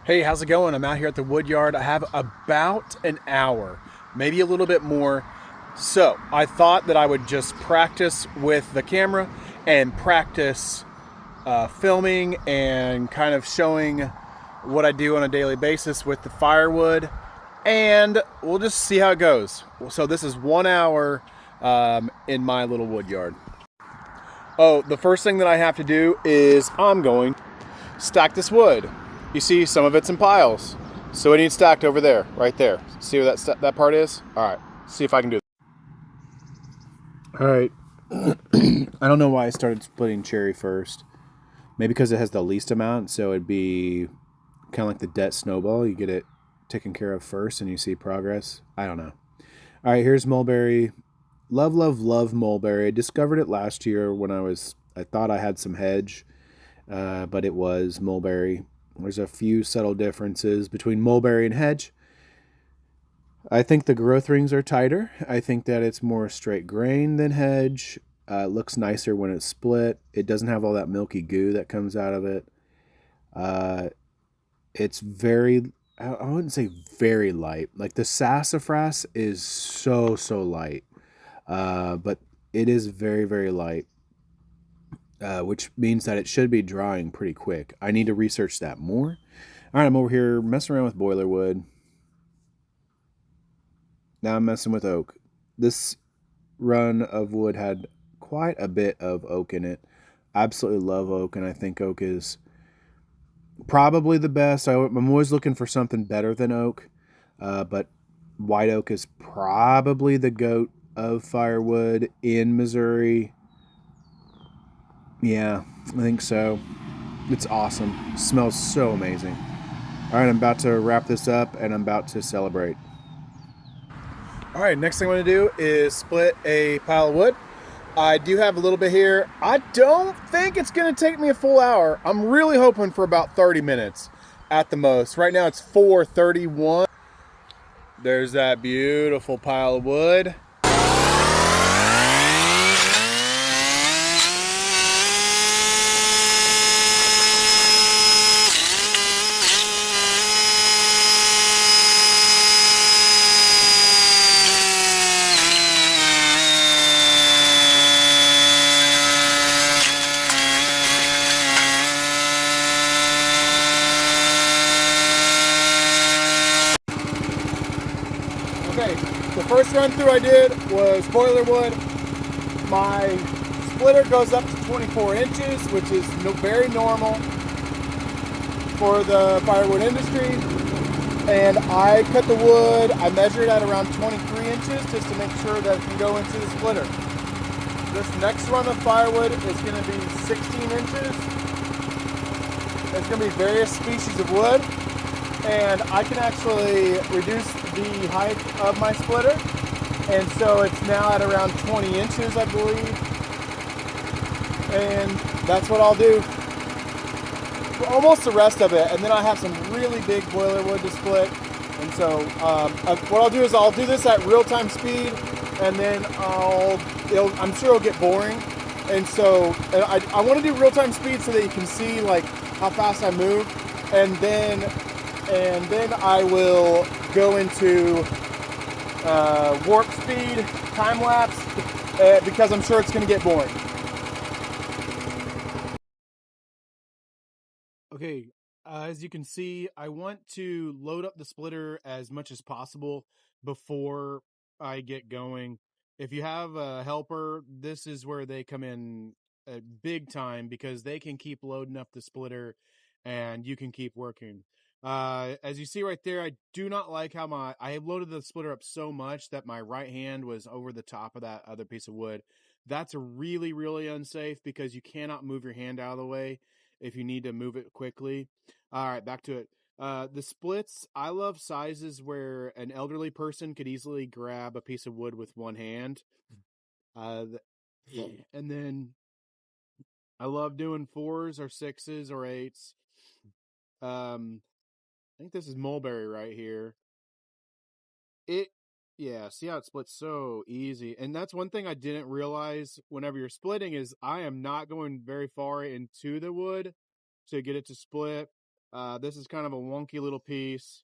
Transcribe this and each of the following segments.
Hey, how's it going? I'm out here at the wood yard. I have about an hour, maybe a little bit more. So I thought that I would just practice with the camera and practice filming and kind of showing what I do on a daily basis with the firewood. And we'll just see how it goes. So this is 1 hour in my little wood yard. Oh, the first thing that I have to do is I'm going to stack this wood. You see some of it's in piles. So it needs stacked over there, right there. See where that part is? All right, see if I can do it. All right. I don't know why I started splitting cherry first. Maybe because it has the least amount, so it'd be kind of like the debt snowball. You get it taken care of first and you see progress. I don't know. All right, here's mulberry. Love, love, love mulberry. I discovered it last year when I thought I had some hedge, but it was mulberry. There's a few subtle differences between mulberry and hedge. I think the growth rings are tighter. I think that it's more straight grain than hedge. It looks nicer when it's split. It doesn't have all that milky goo that comes out of it. Uh, it's very, I wouldn't say very light. Like the sassafras is so light, but it is very, very light, which means that it should be drying pretty quick. I need to research that more. All right, I'm over here messing around with boiler wood. Now I'm messing with oak. This run of wood had quite a bit of oak in it. Absolutely love oak, and I think oak is probably the best. I'm always looking for something better than oak, but white oak is probably the goat of firewood in Missouri. Yeah, I think so. It's awesome. It smells so amazing. All right, I'm about to wrap this up, and I'm about to celebrate. All right, next thing I'm going to do is split a pile of wood. I do have a little bit here. I don't think it's going to take me a full hour. I'm really hoping for about 30 minutes at the most. Right now it's 4:31. There's that beautiful pile of wood. Okay, the first run through I did was boiler wood. My splitter goes up to 24 inches, which is very normal for the firewood industry. And I cut the wood, I measured at around 23 inches just to make sure that it can go into the splitter. This next run of firewood is going to be 16 inches. It's going to be various species of wood, and I can actually reduce the height of my splitter, and so it's now at around 20 inches, I believe, and that's what I'll do for almost the rest of it. And then I have some really big boiler wood to split, and so what I'll do is I'll do this at real-time speed, and then I'm sure it'll get boring, and so I want to do real-time speed so that you can see like how fast I move, and then I will go into warp speed time lapse because I'm sure it's going to get boring. Okay, as you can see, I want to load up the splitter as much as possible before I get going. If you have a helper, this is where they come in big time because they can keep loading up the splitter and you can keep working. As you see right there, I do not like how I have loaded the splitter up so much that my right hand was over the top of that other piece of wood. That's really, really unsafe because you cannot move your hand out of the way if you need to move it quickly. All right, back to it. The splits, I love sizes where an elderly person could easily grab a piece of wood with one hand. Uh, and then I love doing fours or sixes or eights. I think this is mulberry right here. It, yeah, see how it splits so easy. And that's one thing I didn't realize whenever you're splitting is I am not going very far into the wood to get it to split. This is kind of a wonky little piece.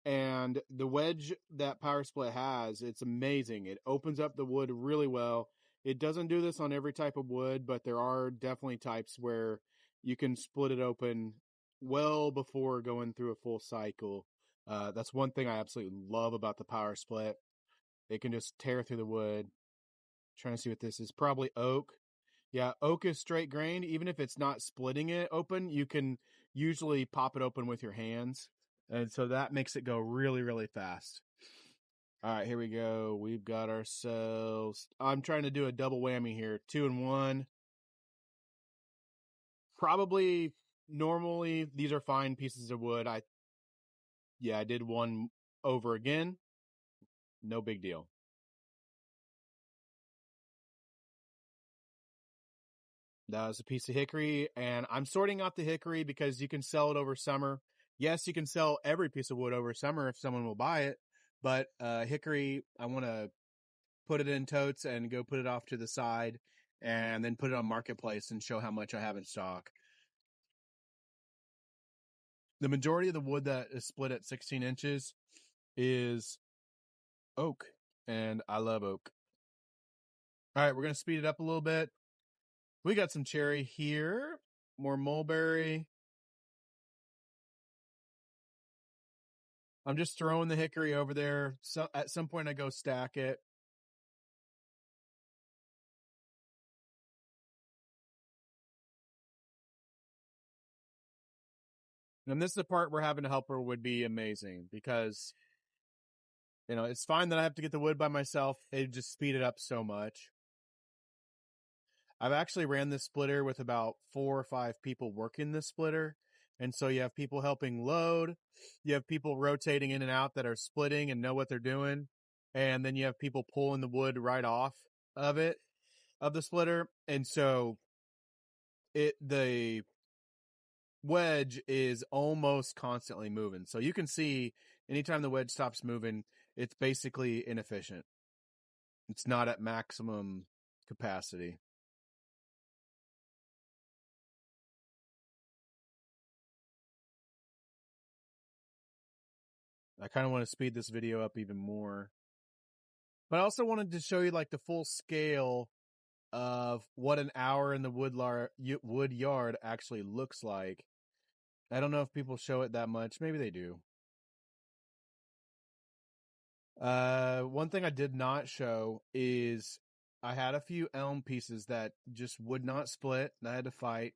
And the wedge that Power Split has, it's amazing. It opens up the wood really well. It doesn't do this on every type of wood, but there are definitely types where you can split it open well before going through a full cycle. That's one thing I absolutely love about the Power Split. It can just tear through the wood. Trying to see what this is. Probably oak. Yeah, oak is straight grained. Even if it's not splitting it open, you can usually pop it open with your hands. And so that makes it go really, really fast. All right, here we go. We've got ourselves. I'm trying to do a double whammy here. 2 and 1. Probably normally these are fine pieces of wood. I did one over again. No big deal. That was a piece of hickory, and I'm sorting out the hickory because you can sell it over summer. Yes, you can sell every piece of wood over summer if someone will buy it, but hickory, I want to put it in totes and go put it off to the side and then put it on Marketplace and show how much I have in stock. The majority of the wood that is split at 16 inches is oak, and I love oak. All right, we're going to speed it up a little bit. We got some cherry here, more mulberry. I'm just throwing the hickory over there. So at some point I go stack it. And this is the part where having a helper would be amazing because, it's fine that I have to get the wood by myself. It just speed it up so much. I've actually ran this splitter with about 4 or 5 people working this splitter. And so you have people helping load. You have people rotating in and out that are splitting and know what they're doing. And then you have people pulling the wood right off of the splitter. And so the wedge is almost constantly moving. So you can see anytime the wedge stops moving, it's basically inefficient. It's not at maximum capacity. I kind of want to speed this video up even more. But I also wanted to show you like the full scale of what an hour in the wood yard actually looks like. I don't know if people show it that much. Maybe they do. One thing I did not show is I had a few elm pieces that just would not split, and I had to fight.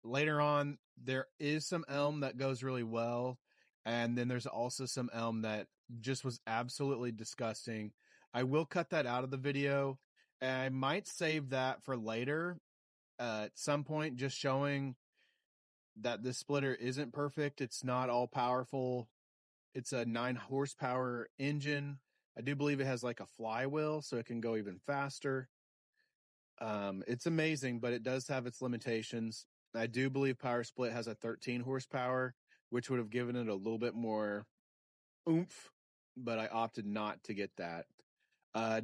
Later on, there is some elm that goes really well, and then there's also some elm that just was absolutely disgusting. I will cut that out of the video, and I might save that for later, at some point, just showing that this splitter isn't perfect. It's not all powerful. It's a 9 horsepower engine. I do believe it has like a flywheel, so it can go even faster. It's amazing, but it does have its limitations. I do believe Power Split has a 13 horsepower, which would have given it a little bit more oomph, but I opted not to get that.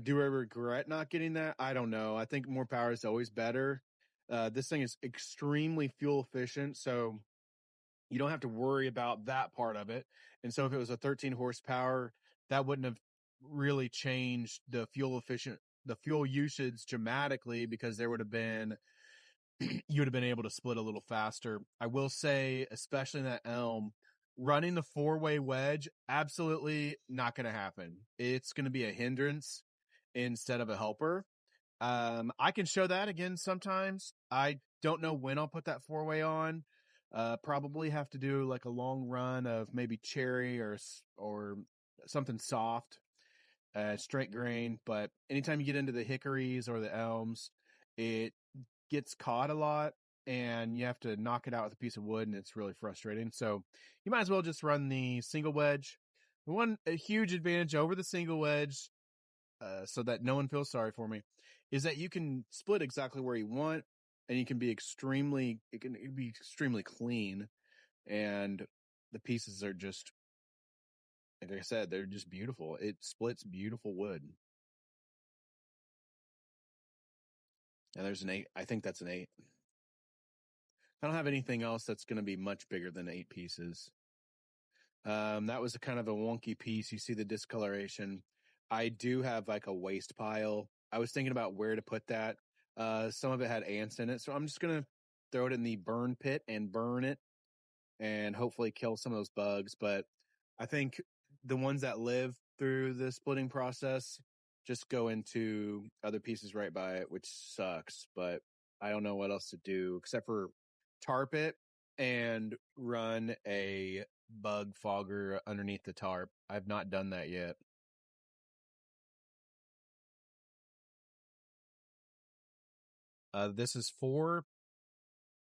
Do I regret not getting that? I don't know. I think more power is always better. This thing is extremely fuel efficient, so you don't have to worry about that part of it. And so if it was a 13 horsepower, that wouldn't have really changed the fuel usage dramatically because there would have been, you would have been able to split a little faster. I will say, especially in that elm, running the 4-way wedge, absolutely not going to happen. It's going to be a hindrance instead of a helper. I can show that again sometimes. I don't know when I'll put that 4-way on. Probably have to do like a long run of maybe cherry or something soft, straight grain. But anytime you get into the hickories or the elms, it gets caught a lot and you have to knock it out with a piece of wood, and it's really frustrating. So you might as well just run the single wedge. A huge advantage over the single wedge, so that no one feels sorry for me, is that you can split exactly where you want, and you can be it can be extremely clean, and the pieces are just, like I said, they're just beautiful. It splits beautiful wood. And there's an 8. I think that's an 8. I don't have anything else that's going to be much bigger than 8 pieces. That was a kind of a wonky piece. You see the discoloration. I do have like a waste pile. I was thinking about where to put that. Some of it had ants in it, so I'm just going to throw it in the burn pit and burn it and hopefully kill some of those bugs. But I think the ones that live through the splitting process just go into other pieces right by it, which sucks. But I don't know what else to do except for tarp it and run a bug fogger underneath the tarp. I've not done that yet. This is 4.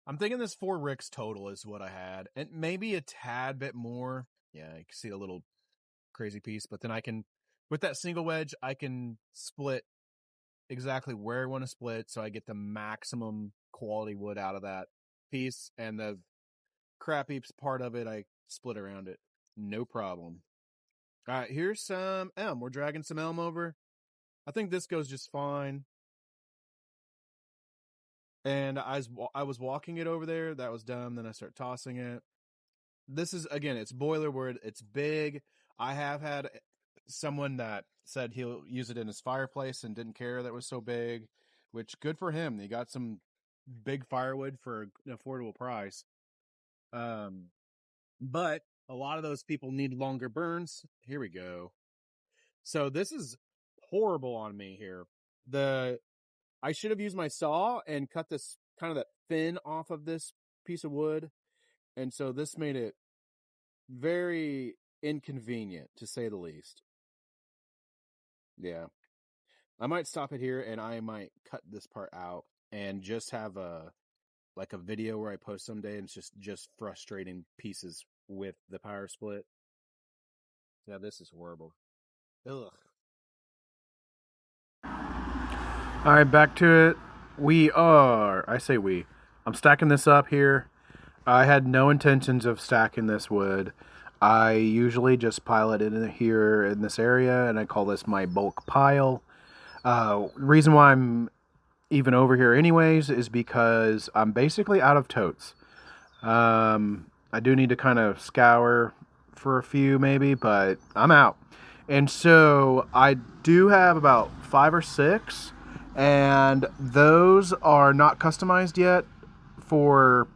I'm thinking this 4 ricks total is what I had, and maybe a tad bit more. Yeah, you can see a little crazy piece, but then I can, with that single wedge, I can split exactly where I want to split, so I get the maximum quality wood out of that piece, and the crappy part of it, I split around it. No problem. All right, here's some elm. We're dragging some elm over. I think this goes just fine. And I was walking it over there. That was dumb. Then I start tossing it. This is, again, it's boiler wood. It's big. I have had someone that said he'll use it in his fireplace and didn't care that it was so big, which good for him. He got some big firewood for an affordable price. But a lot of those people need longer burns. Here we go. So this is horrible on me here. I should have used my saw and cut this kind of that fin off of this piece of wood. And so this made it very inconvenient, to say the least. Yeah. I might stop it here and I might cut this part out and just have a video where I post someday, and it's just frustrating pieces with the power split. Yeah, this is horrible. Ugh. All right, back to it. I'm stacking this up here. I had no intentions of stacking this wood. I usually just pile it in here in this area, and I call this my bulk pile. Reason why I'm even over here anyways is because I'm basically out of totes. I do need to kind of scour for a few maybe, but I'm out. And so I do have about 5 or 6, and those are not customized yet for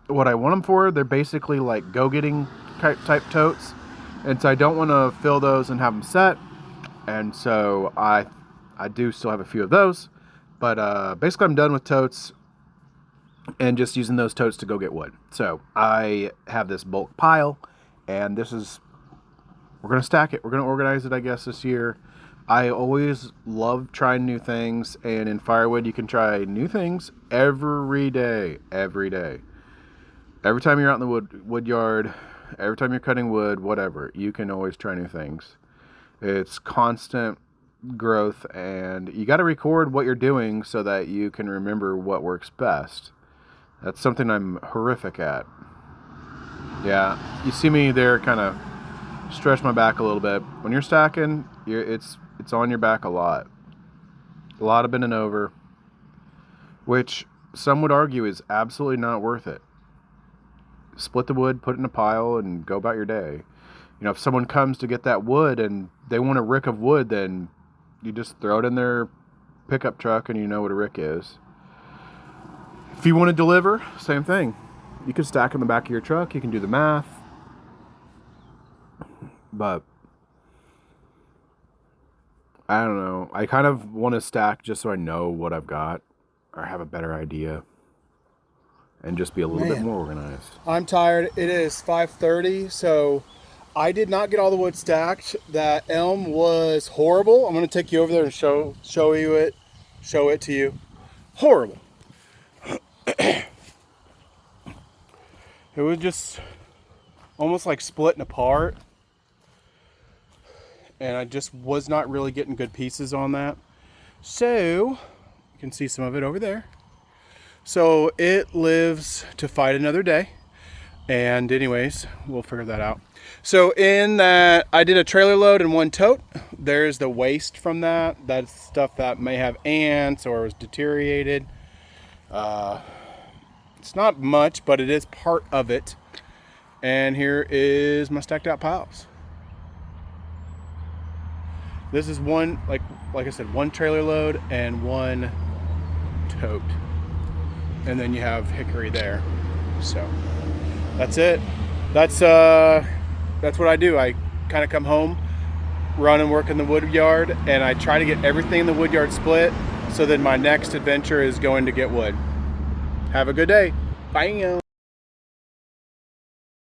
what I want them for. They're basically like go-getting type totes, and so I don't want to fill those and have them set. And so I do still have a few of those, but basically I'm done with totes and just using those totes to go get wood. So I have this bulk pile, and we're going to stack it. We're going to organize it, I guess, this year. I always love trying new things, and in firewood, you can try new things every day. Every day. Every time you're out in the wood yard, every time you're cutting wood, whatever, you can always try new things. It's constant growth, and you got to record what you're doing so that you can remember what works best. That's something I'm horrific at. Yeah, you see me there kind of stretch my back a little bit. When you're stacking, it's on your back a lot of bending over, which some would argue is absolutely not worth it. Split the wood, put it in a pile, and go about your day. You know, if someone comes to get that wood and they want a rick of wood, then you just throw it in their pickup truck and you know what a rick is. If you want to deliver, same thing. You can stack in the back of your truck. You can do the math. But I don't know. I kind of want to stack just so I know what I've got or have a better idea and just be a little bit more organized. I'm tired. It is 5:30, so I did not get all the wood stacked. That elm was horrible. I'm going to take you over there and show it to you. Horrible. It was just almost like splitting apart, and I just was not really getting good pieces on that. So you can see some of it over there. So it lives to fight another day. And anyways, we'll figure that out. So in that, I did a trailer load in one tote. There's the waste from that. That's stuff that may have ants or was deteriorated. It's not much, but it is part of it. And here is my stacked out piles. This is one, like I said, one trailer load and one tote. And then you have hickory there. So that's it. That's what I do. I kind of come home, run and work in the wood yard, and I try to get everything in the wood yard split, so then my next adventure is going to get wood. Have a good day. Bye.